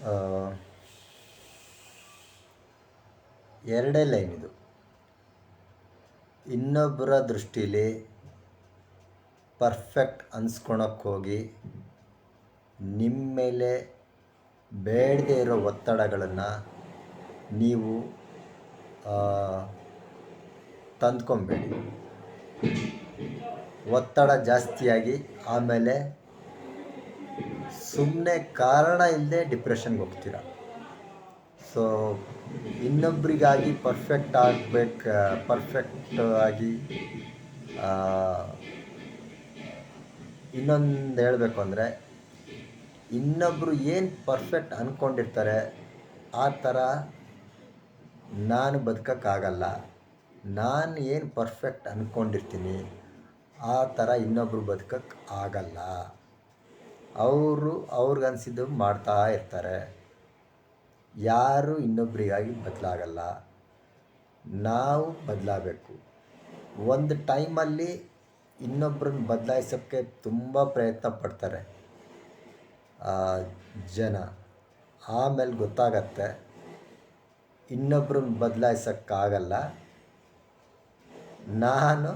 ಆ, ಎರಡೇ ಲೈನ್ ಇದು. ಇನ್ನೊಬ್ಬರ ದೃಷ್ಟಿಲಿ ಪರ್ಫೆಕ್ಟ್ ಅನ್ಸ್ಕೊಳಕ್ಕೆ ಹೋಗಿ ನಿಮ್ಮ ಮೇಲೆ ಬೇಡದೇ ಇರೋ ಒತ್ತಡಗಳನ್ನು ನೀವು ತಂದ್ಕೊಬೇಡಿ. ಒತ್ತಡ ಜಾಸ್ತಿಯಾಗಿ ಆಮೇಲೆ ಸುಮ್ಮನೆ ಕಾರಣ ಇಲ್ಲದೆ ಡಿಪ್ರೆಷನ್ಗೆ ಹೋಗ್ತೀರ. ಸೊ ಇನ್ನೊಬ್ಬರಿಗಾಗಿ ಪರ್ಫೆಕ್ಟ್ ಆಗಿ ಇನ್ನೊಂದು ಹೇಳಬೇಕು ಅಂದರೆ, ಇನ್ನೊಬ್ಬರು ಏನು ಪರ್ಫೆಕ್ಟ್ ಅಂದ್ಕೊಂಡಿರ್ತಾರೆ ಆ ಥರ ನಾನು ಬದುಕೋಕ್ಕಾಗಲ್ಲ. ನಾನು ಏನು ಪರ್ಫೆಕ್ಟ್ ಅಂದ್ಕೊಂಡಿರ್ತೀನಿ ಆ ಥರ ಇನ್ನೊಬ್ಬರು ಬದುಕೋಕ್ಕೆ ಆಗಲ್ಲ. ಅವ್ರಿಗನ್ಸಿದ್ದು ಮಾಡ್ತಾ ಇರ್ತಾರೆ. ಯಾರು ಇನ್ನೊಬ್ಬರಿಗಾಗಿ ಬದಲಾಗಲ್ಲ. ನಾವು ಬದಲಾಗಬೇಕು. ಒಂದು ಟೈಮಲ್ಲಿ ಇನ್ನೊಬ್ಬರನ್ನ ಬದಲಾಯಿಸೋಕ್ಕೆ ತುಂಬ ಪ್ರಯತ್ನ ಪಡ್ತಾರೆ ಜನ. ಆಮೇಲೆ ಗೊತ್ತಾಗತ್ತೆ ಇನ್ನೊಬ್ಬರನ್ನ ಬದಲಾಯಿಸೋಕ್ಕಾಗಲ್ಲ. ನಾನು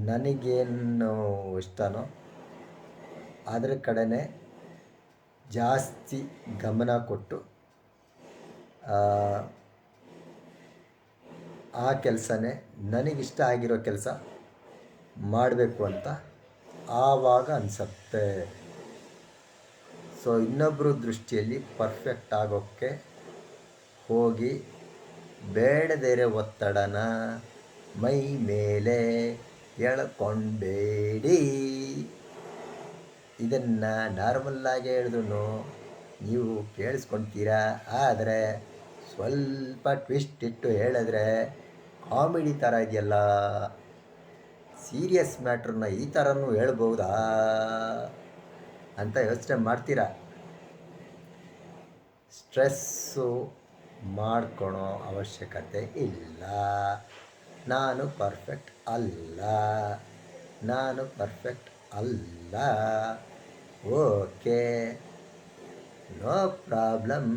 ನನಗೇನು ಇಷ್ಟನೋ ಅದರ ಕಡೆನೇ ಜಾಸ್ತಿ ಗಮನ ಕೊಟ್ಟು ಆ ಕೆಲಸನೇ ನನಗಿಷ್ಟ ಆಗಿರೋ ಕೆಲಸ ಮಾಡಬೇಕು ಅಂತ ಆವಾಗ ಅನಿಸುತ್ತೆ. ಸೊ ಇನ್ನೊಬ್ಬರ ದೃಷ್ಟಿಯಲ್ಲಿ ಪರ್ಫೆಕ್ಟ್ ಆಗೋಕ್ಕೆ ಹೋಗಿ ಬೇಡದೇರೆ ಒತ್ತಡನ ಮೈ ಮೇಲೆ ಎಳ್ಕೊಂಬೇಡಿ. ಇದನ್ನು ನಾರ್ಮಲ್ಲಾಗಿ ಹೇಳಿದ್ರು ನೀವು ಕೇಳಿಸ್ಕೊಳ್ತೀರಾ. ಆದರೆ ಸ್ವಲ್ಪ ಟ್ವಿಸ್ಟ್ ಇಟ್ಟು ಹೇಳಿದ್ರೆ ಕಾಮಿಡಿ ಥರ ಇದೆಯಲ್ಲ, ಸೀರಿಯಸ್ ಮ್ಯಾಟ್ರನ್ನ ಈ ಥರನೂ ಹೇಳ್ಬೋದಾ ಅಂತ ಯೋಚನೆ ಮಾಡ್ತೀರಾ. ಸ್ಟ್ರೆಸ್ಸು ಮಾಡ್ಕೊಳೋ ಅವಶ್ಯಕತೆ ಇಲ್ಲ. ನಾನು ಪರ್ಫೆಕ್ಟ್ ಅಲ್ಲ. Okay, no problem.